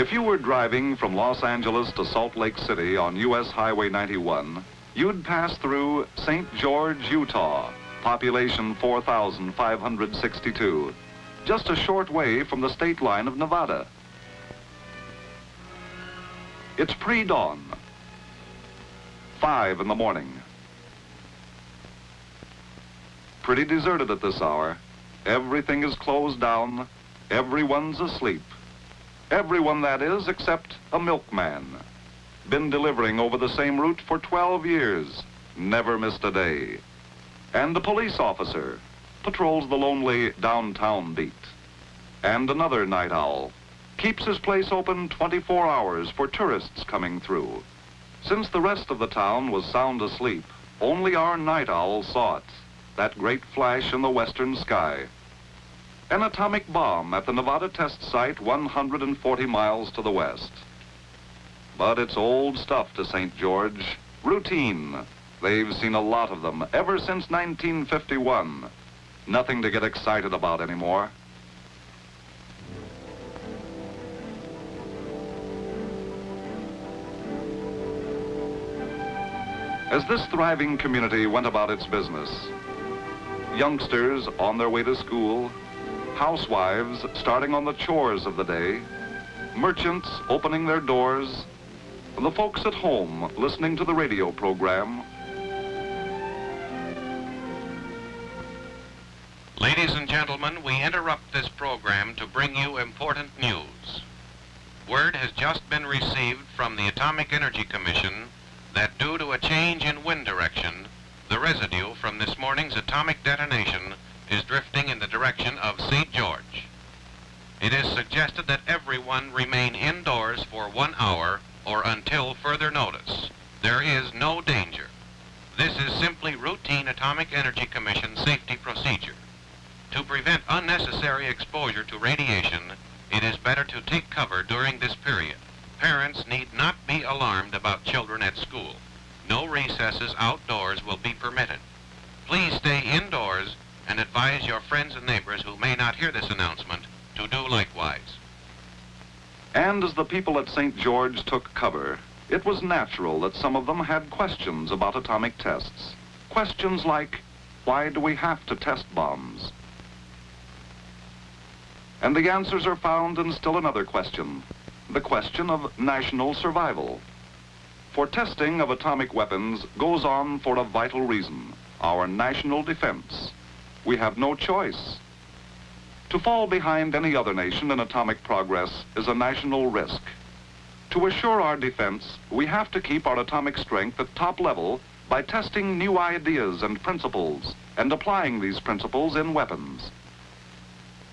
If you were driving from Los Angeles to Salt Lake City on U.S. Highway 91, you'd pass through St. George, Utah, population 4,562, just a short way from the state line of Nevada. It's pre-dawn, 5 in the morning. Pretty deserted at this hour. Everything is closed down. Everyone's asleep. Everyone, that is, except a milkman. Been delivering over the same route for 12 years. Never missed a day. And a police officer patrols the lonely downtown beat. And another night owl keeps his place open 24 hours for tourists coming through. Since the rest of the town was sound asleep, only our night owl saw it, that great flash in the western sky. An atomic bomb at the Nevada test site 140 miles to the west. But it's old stuff to St. George. Routine. They've seen a lot of them ever since 1951. Nothing to get excited about anymore. As this thriving community went about its business, youngsters on their way to school, housewives starting on the chores of the day, merchants opening their doors, and the folks at home listening to the radio program. Ladies and gentlemen, we interrupt this program to bring you important news. Word has just been received from the Atomic Energy Commission that due to a change in wind direction, the residue from this morning's atomic detonation is drifting in the direction of St. George. It is suggested that everyone remain indoors for 1 hour or until further notice. There is no danger. This is simply routine Atomic Energy Commission safety procedure. To prevent unnecessary exposure to radiation, it is better to take cover during this period. Parents need not be alarmed about children at school. No recesses outdoors will be permitted. Please stay indoors and advise your friends and neighbors who may not hear this announcement to do likewise. And as the people at St. George took cover, it was natural that some of them had questions about atomic tests. Questions like, why do we have to test bombs? And the answers are found in still another question, the question of national survival. For testing of atomic weapons goes on for a vital reason, our national defense. We have no choice. To fall behind any other nation in atomic progress is a national risk. To assure our defense, we have to keep our atomic strength at top level by testing new ideas and principles and applying these principles in weapons.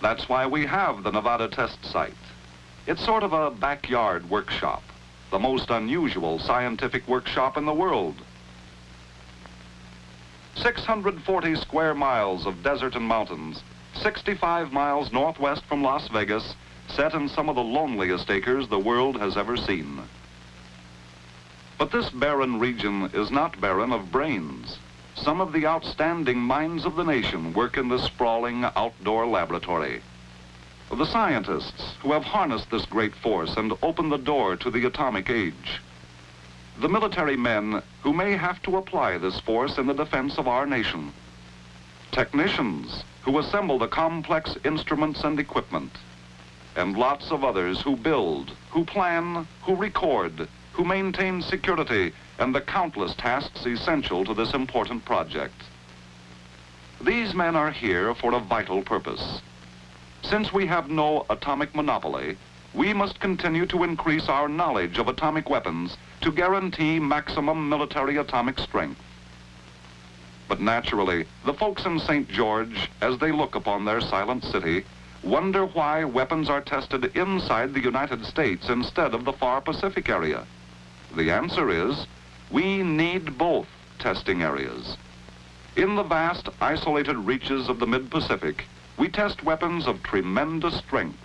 That's why we have the Nevada test site. It's sort of a backyard workshop, the most unusual scientific workshop in the world. 640 square miles of desert and mountains, 65 miles northwest from Las Vegas, set in some of the loneliest acres the world has ever seen. But this barren region is not barren of brains. Some of the outstanding minds of the nation work in this sprawling outdoor laboratory. The scientists who have harnessed this great force and opened the door to the atomic age. The military men who may have to apply this force in the defense of our nation. Technicians who assemble the complex instruments and equipment. And lots of others who build, who plan, who record, who maintain security, and the countless tasks essential to this important project. These men are here for a vital purpose. Since we have no atomic monopoly, we must continue to increase our knowledge of atomic weapons to guarantee maximum military atomic strength. But naturally, the folks in St. George, as they look upon their silent city, wonder why weapons are tested inside the United States instead of the far Pacific area. The answer is, we need both testing areas. In the vast, isolated reaches of the mid-Pacific, we test weapons of tremendous strength.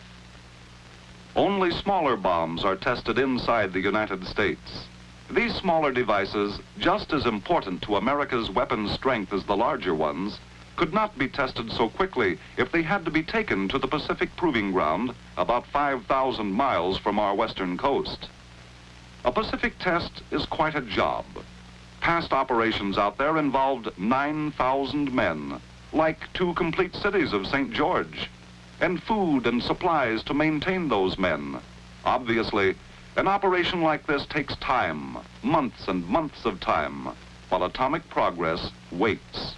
Only smaller bombs are tested inside the United States. These smaller devices, just as important to America's weapons strength as the larger ones, could not be tested so quickly if they had to be taken to the Pacific Proving Ground about 5,000 miles from our western coast. A Pacific test is quite a job. Past operations out there involved 9,000 men, like 2 complete cities of St. George, and food and supplies to maintain those men. Obviously, an operation like this takes time, months and months of time, while atomic progress waits.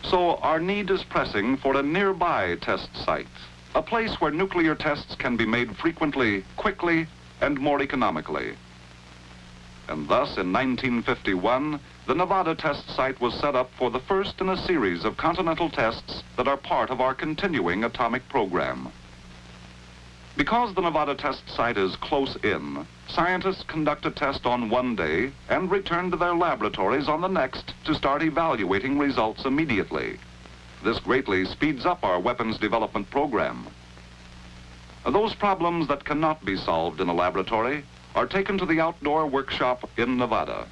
So our need is pressing for a nearby test site, a place where nuclear tests can be made frequently, quickly, and more economically. And thus, in 1951, the Nevada test site was set up for the first in a series of continental tests that are part of our continuing atomic program. Because the Nevada test site is close in, scientists conduct a test on one day and return to their laboratories on the next to start evaluating results immediately. This greatly speeds up our weapons development program. Those problems that cannot be solved in a laboratory are taken to the outdoor workshop in Nevada.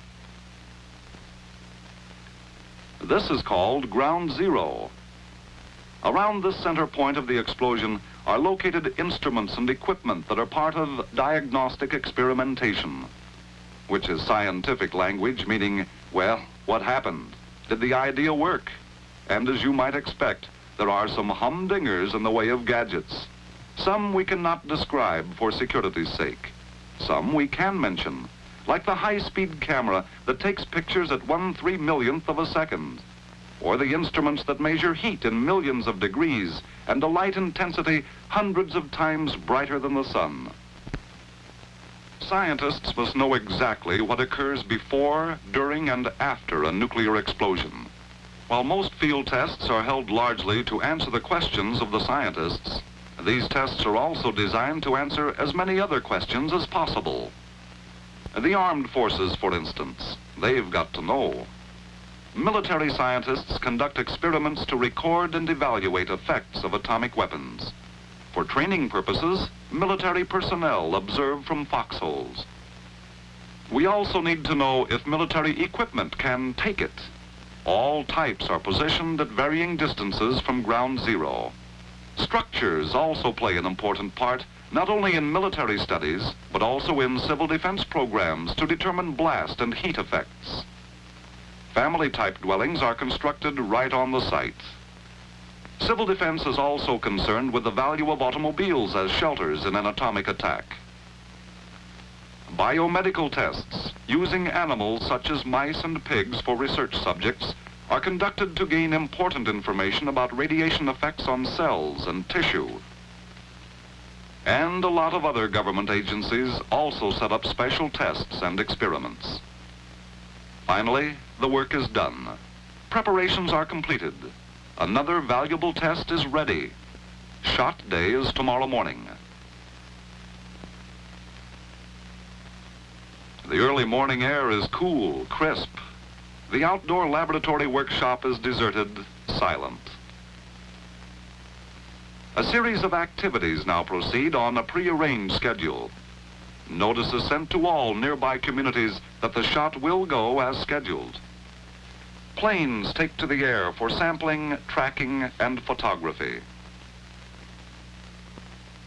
This is called Ground Zero. Around this center point of the explosion are located instruments and equipment that are part of diagnostic experimentation, which is scientific language meaning, well, what happened? Did the idea work? And as you might expect, there are some humdingers in the way of gadgets. Some we cannot describe for security's sake. Some we can mention, like the high-speed camera that takes pictures at 1/3 of a second, or the instruments that measure heat in millions of degrees and a light intensity hundreds of times brighter than the sun. Scientists must know exactly what occurs before, during, and after a nuclear explosion. While most field tests are held largely to answer the questions of the scientists, these tests are also designed to answer as many other questions as possible. The armed forces, for instance, they've got to know. Military scientists conduct experiments to record and evaluate effects of atomic weapons. For training purposes, military personnel observe from foxholes. We also need to know if military equipment can take it. All types are positioned at varying distances from ground zero. Structures also play an important part, not only in military studies, but also in civil defense programs to determine blast and heat effects. Family-type dwellings are constructed right on the site. Civil defense is also concerned with the value of automobiles as shelters in an atomic attack. Biomedical tests, using animals such as mice and pigs for research subjects, are conducted to gain important information about radiation effects on cells and tissue. And a lot of other government agencies also set up special tests and experiments. Finally, the work is done. Preparations are completed. Another valuable test is ready. Shot day is tomorrow morning. The early morning air is cool, crisp. The outdoor laboratory workshop is deserted, silent. A series of activities now proceed on a prearranged schedule. Notice is sent to all nearby communities that the shot will go as scheduled. Planes take to the air for sampling, tracking, and photography.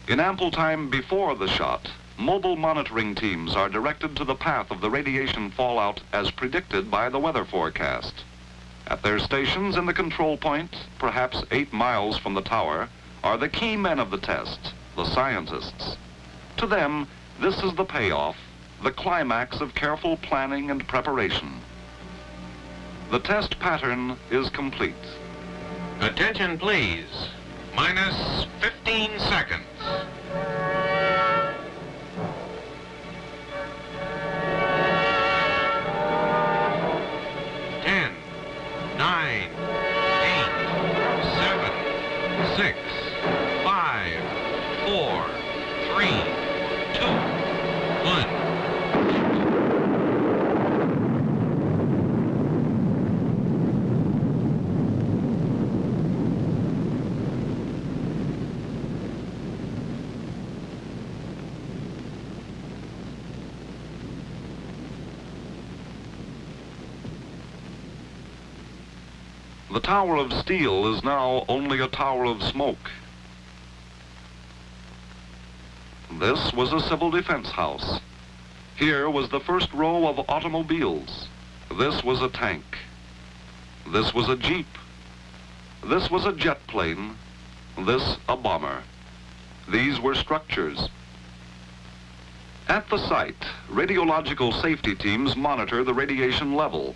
In ample time before the shot, mobile monitoring teams are directed to the path of the radiation fallout as predicted by the weather forecast. At their stations in the control point, perhaps 8 miles from the tower, are the key men of the test, the scientists. To them, this is the payoff, the climax of careful planning and preparation. The test pattern is complete. Attention, please. Minus 15 seconds. 10, 9, 8, 7, 6, 5, 4, 3, 2, 1. The tower of steel is now only a tower of smoke. This was a civil defense house. Here was the first row of automobiles. This was a tank. This was a jeep. This was a jet plane. This a bomber. These were structures. At the site, radiological safety teams monitor the radiation level.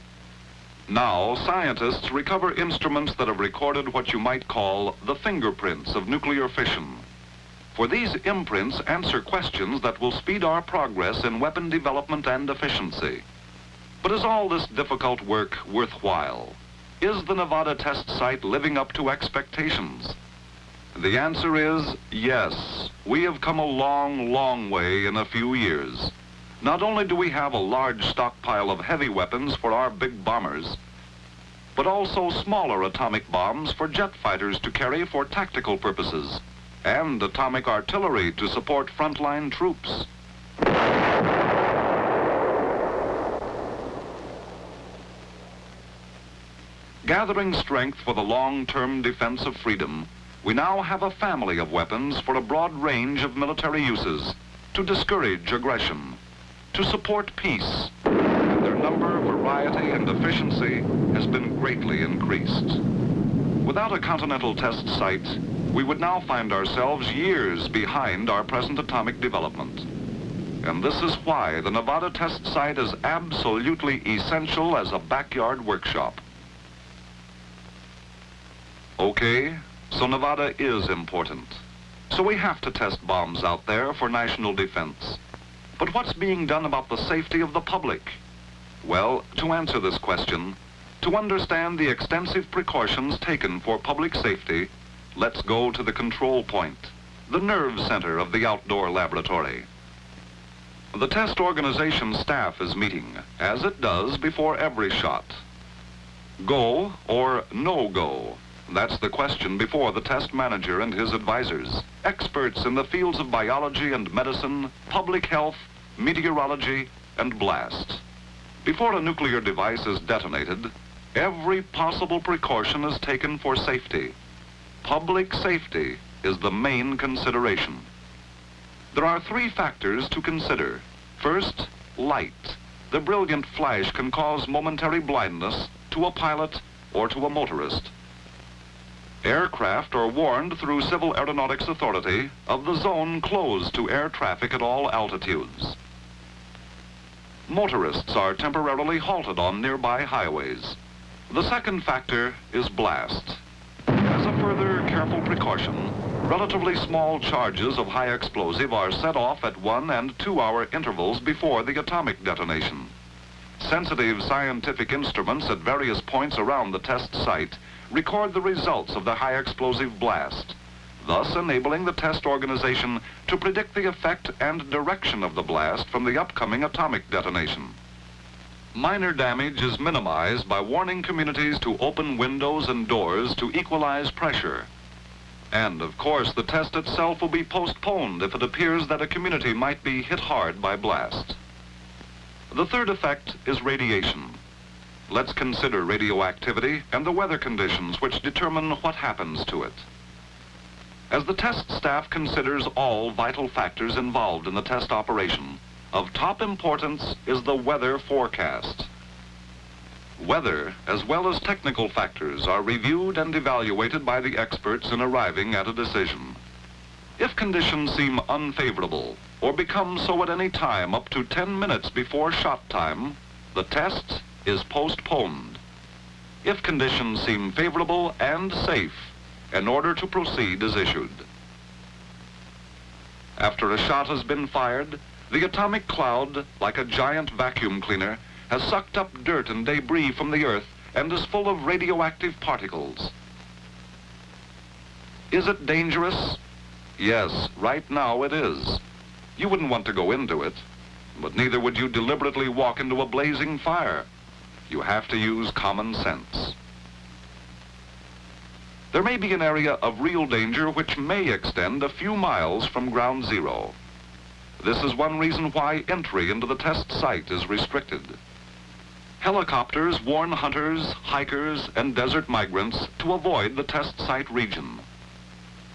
Now, scientists recover instruments that have recorded what you might call the fingerprints of nuclear fission. For these imprints answer questions that will speed our progress in weapon development and efficiency. But is all this difficult work worthwhile? Is the Nevada test site living up to expectations? The answer is yes. We have come a long, long way in a few years. Not only do we have a large stockpile of heavy weapons for our big bombers, but also smaller atomic bombs for jet fighters to carry for tactical purposes, and atomic artillery to support frontline troops. Gathering strength for the long-term defense of freedom, we now have a family of weapons for a broad range of military uses to discourage aggression, to support peace, and their number, variety, and efficiency has been greatly increased. Without a continental test site, we would now find ourselves years behind our present atomic development. And this is why the Nevada test site is absolutely essential as a backyard workshop. Okay, so Nevada is important. So we have to test bombs out there for national defense. But what's being done about the safety of the public? Well, to answer this question, to understand the extensive precautions taken for public safety, let's go to the control point, the nerve center of the outdoor laboratory. The test organization staff is meeting, as it does before every shot. Go or no go? That's the question before the test manager and his advisors, experts in the fields of biology and medicine, public health, meteorology, and blast. Before a nuclear device is detonated, every possible precaution is taken for safety. Public safety is the main consideration. There are three factors to consider. First, light. The brilliant flash can cause momentary blindness to a pilot or to a motorist. Aircraft are warned through Civil Aeronautics Authority of the zone closed to air traffic at all altitudes. Motorists are temporarily halted on nearby highways. The second factor is blast. As a further careful precaution, relatively small charges of high explosive are set off at 1 and 2 hour intervals before the atomic detonation. Sensitive scientific instruments at various points around the test site record the results of the high explosive blast, thus enabling the test organization to predict the effect and direction of the blast from the upcoming atomic detonation. Minor damage is minimized by warning communities to open windows and doors to equalize pressure. And of course, the test itself will be postponed if it appears that a community might be hit hard by blast. The third effect is radiation. Let's consider radioactivity and the weather conditions which determine what happens to it. As the test staff considers all vital factors involved in the test operation, of top importance is the weather forecast. Weather, as well as technical factors, are reviewed and evaluated by the experts in arriving at a decision. If conditions seem unfavorable or become so at any time up to 10 minutes before shot time, the test is postponed. If conditions seem favorable and safe, an order to proceed is issued. After a shot has been fired, the atomic cloud, like a giant vacuum cleaner, has sucked up dirt and debris from the Earth and is full of radioactive particles. Is it dangerous? Yes, right now it is. You wouldn't want to go into it, but neither would you deliberately walk into a blazing fire. You have to use common sense. There may be an area of real danger which may extend a few miles from ground zero. This is one reason why entry into the test site is restricted. Helicopters warn hunters, hikers, and desert migrants to avoid the test site region.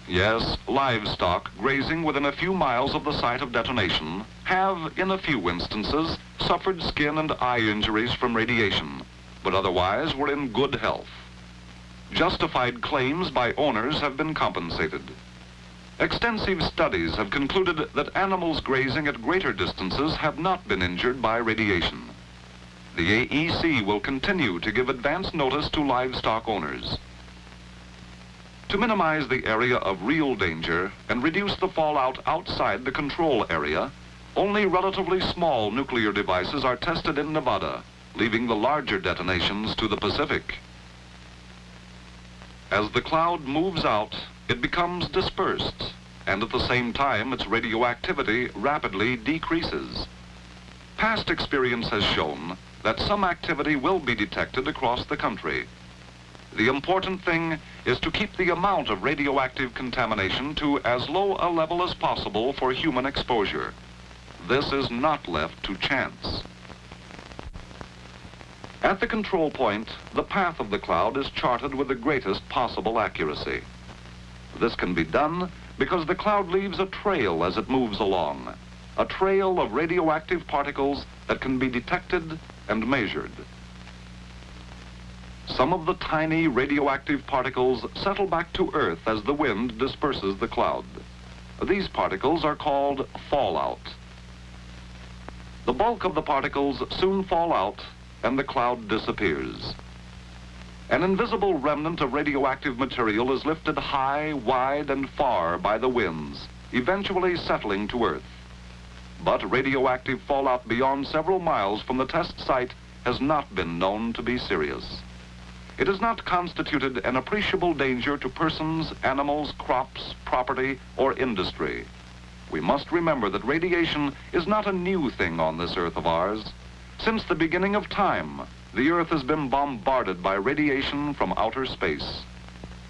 Yes, livestock grazing within a few miles of the site of detonation have, in a few instances, suffered skin and eye injuries from radiation, but otherwise were in good health. Justified claims by owners have been compensated. Extensive studies have concluded that animals grazing at greater distances have not been injured by radiation. The AEC will continue to give advance notice to livestock owners. To minimize the area of real danger and reduce the fallout outside the control area, only relatively small nuclear devices are tested in Nevada, leaving the larger detonations to the Pacific. As the cloud moves out, it becomes dispersed, and at the same time its radioactivity rapidly decreases. Past experience has shown that some activity will be detected across the country. The important thing is to keep the amount of radioactive contamination to as low a level as possible for human exposure. This is not left to chance. At the control point, the path of the cloud is charted with the greatest possible accuracy. This can be done because the cloud leaves a trail as it moves along, a trail of radioactive particles that can be detected and measured. Some of the tiny radioactive particles settle back to Earth as the wind disperses the cloud. These particles are called fallout. The bulk of the particles soon fall out and the cloud disappears. An invisible remnant of radioactive material is lifted high, wide, and far by the winds, eventually settling to Earth. But radioactive fallout beyond several miles from the test site has not been known to be serious. It has not constituted an appreciable danger to persons, animals, crops, property, or industry. We must remember that radiation is not a new thing on this Earth of ours. Since the beginning of time, the Earth has been bombarded by radiation from outer space.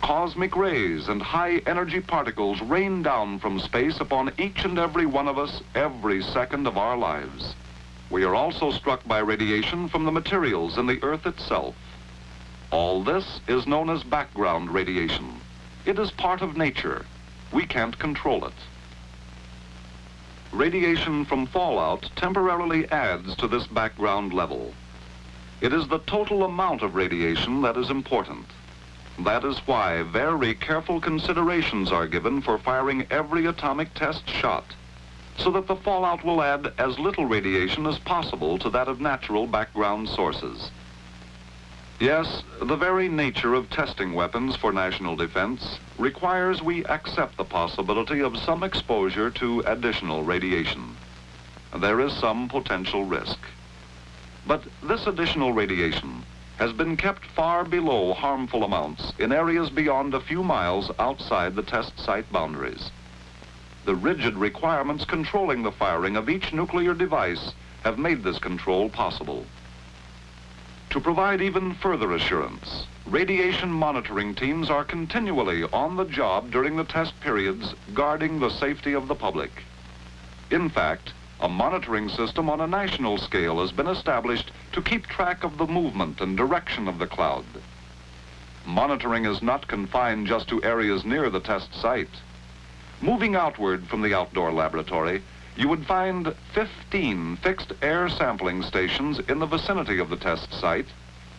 Cosmic rays and high-energy particles rain down from space upon each and every one of us every second of our lives. We are also struck by radiation from the materials in the Earth itself. All this is known as background radiation. It is part of nature. We can't control it. Radiation from fallout temporarily adds to this background level. It is the total amount of radiation that is important. That is why very careful considerations are given for firing every atomic test shot, so that the fallout will add as little radiation as possible to that of natural background sources. Yes, the very nature of testing weapons for national defense requires we accept the possibility of some exposure to additional radiation. There is some potential risk. But this additional radiation has been kept far below harmful amounts in areas beyond a few miles outside the test site boundaries. The rigid requirements controlling the firing of each nuclear device have made this control possible. To provide even further assurance, radiation monitoring teams are continually on the job during the test periods, guarding the safety of the public. In fact, a monitoring system on a national scale has been established to keep track of the movement and direction of the cloud. Monitoring is not confined just to areas near the test site. Moving outward from the outdoor laboratory, you would find 15 fixed air sampling stations in the vicinity of the test site,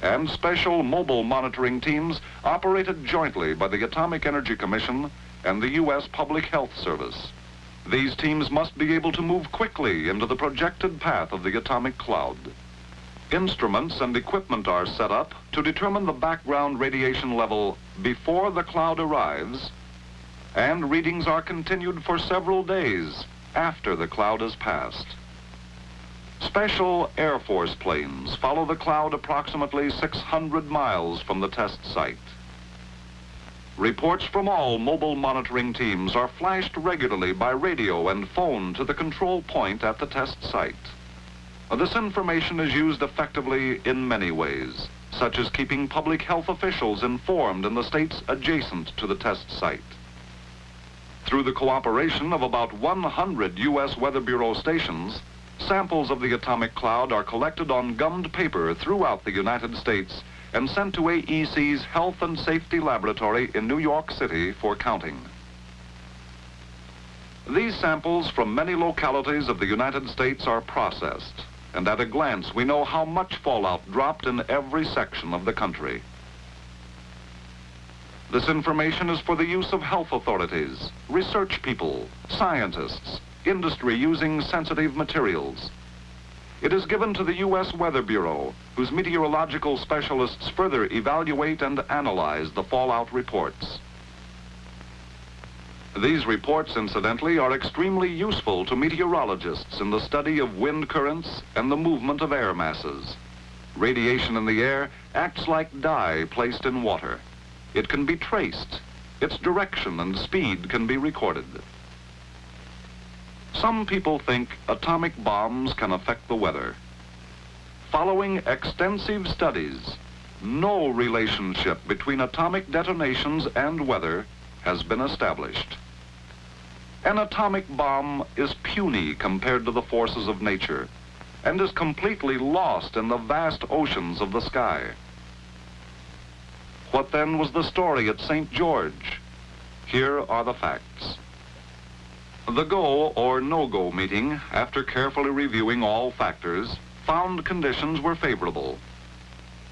and special mobile monitoring teams operated jointly by the Atomic Energy Commission and the U.S. Public Health Service. These teams must be able to move quickly into the projected path of the atomic cloud. Instruments and equipment are set up to determine the background radiation level before the cloud arrives, and readings are continued for several days after the cloud has passed. Special Air Force planes follow the cloud approximately 600 miles from the test site. Reports from all mobile monitoring teams are flashed regularly by radio and phone to the control point at the test site. This information is used effectively in many ways, such as keeping public health officials informed in the states adjacent to the test site. Through the cooperation of about 100 U.S. Weather Bureau stations, Samples of the atomic cloud are collected on gummed paper throughout the United States and sent to AEC's Health and Safety Laboratory in New York City for counting. These samples from many localities of the United States are processed, and at a glance we know how much fallout dropped in every section of the country. This information is for the use of health authorities, research people, scientists, industry using sensitive materials. It is given to the U.S. Weather Bureau, whose meteorological specialists further evaluate and analyze the fallout reports. These reports, incidentally, are extremely useful to meteorologists in the study of wind currents and the movement of air masses. Radiation in the air acts like dye placed in water. It can be traced. Its direction and speed can be recorded. Some people think atomic bombs can affect the weather. Following extensive studies, no relationship between atomic detonations and weather has been established. An atomic bomb is puny compared to the forces of nature and is completely lost in the vast oceans of the sky. What then was the story at St. George? Here are the facts. The go or no-go meeting, after carefully reviewing all factors, found conditions were favorable.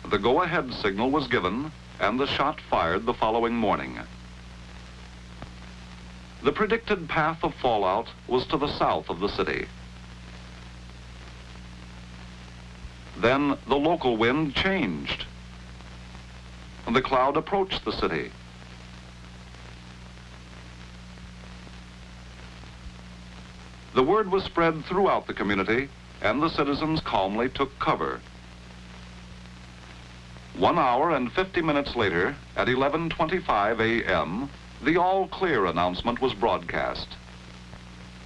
The go-ahead signal was given and the shot fired the following morning. The predicted path of fallout was to the south of the city. Then the local wind changed. The cloud approached the city. The word was spread throughout the community, and the citizens calmly took cover. 1 hour and 50 minutes later, at 11:25 a.m., the all-clear announcement was broadcast.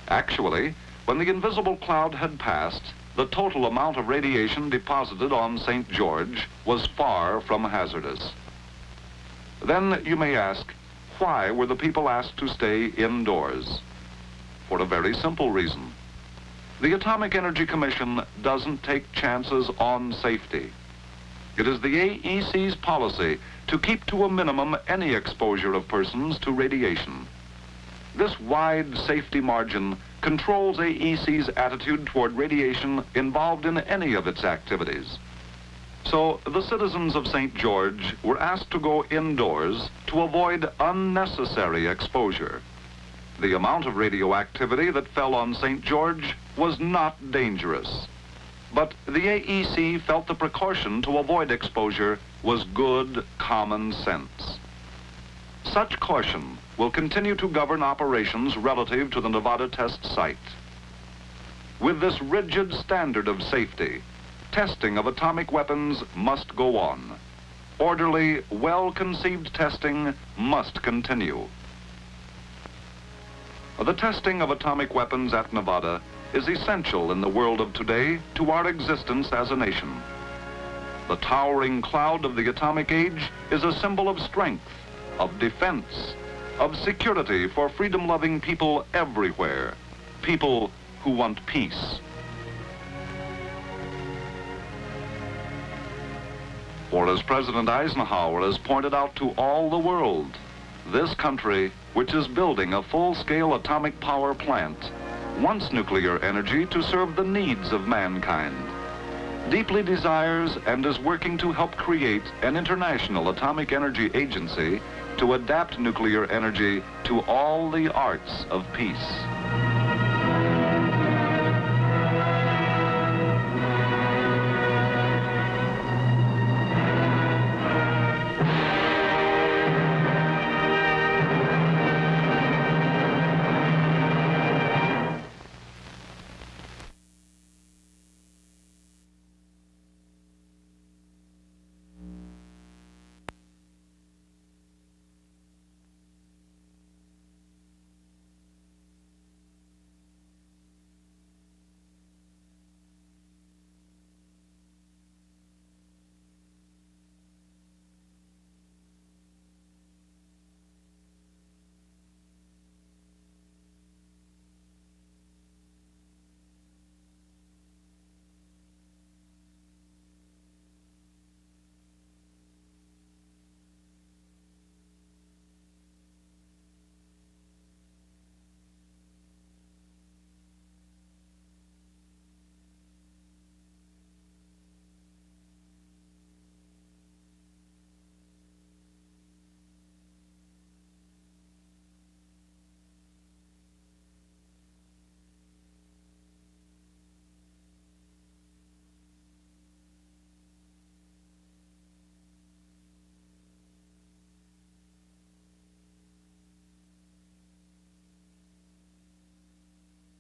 Actually, when the invisible cloud had passed, the total amount of radiation deposited on St. George was far from hazardous. Then you may ask, why were the people asked to stay indoors? For a very simple reason. The Atomic Energy Commission doesn't take chances on safety. It is the AEC's policy to keep to a minimum any exposure of persons to radiation. This wide safety margin controls AEC's attitude toward radiation involved in any of its activities. So the citizens of St. George were asked to go indoors to avoid unnecessary exposure. The amount of radioactivity that fell on St. George was not dangerous. But the AEC felt the precaution to avoid exposure was good common sense. Such caution will continue to govern operations relative to the Nevada test site. With this rigid standard of safety, testing of atomic weapons must go on. Orderly, well-conceived testing must continue. The testing of atomic weapons at Nevada is essential in the world of today to our existence as a nation. The towering cloud of the atomic age is a symbol of strength, of defense, of security for freedom-loving people everywhere, people who want peace. For as President Eisenhower has pointed out to all the world, this country, which is building a full-scale atomic power plant, wants nuclear energy to serve the needs of mankind, deeply desires and is working to help create an international atomic energy agency to adapt nuclear energy to all the arts of peace.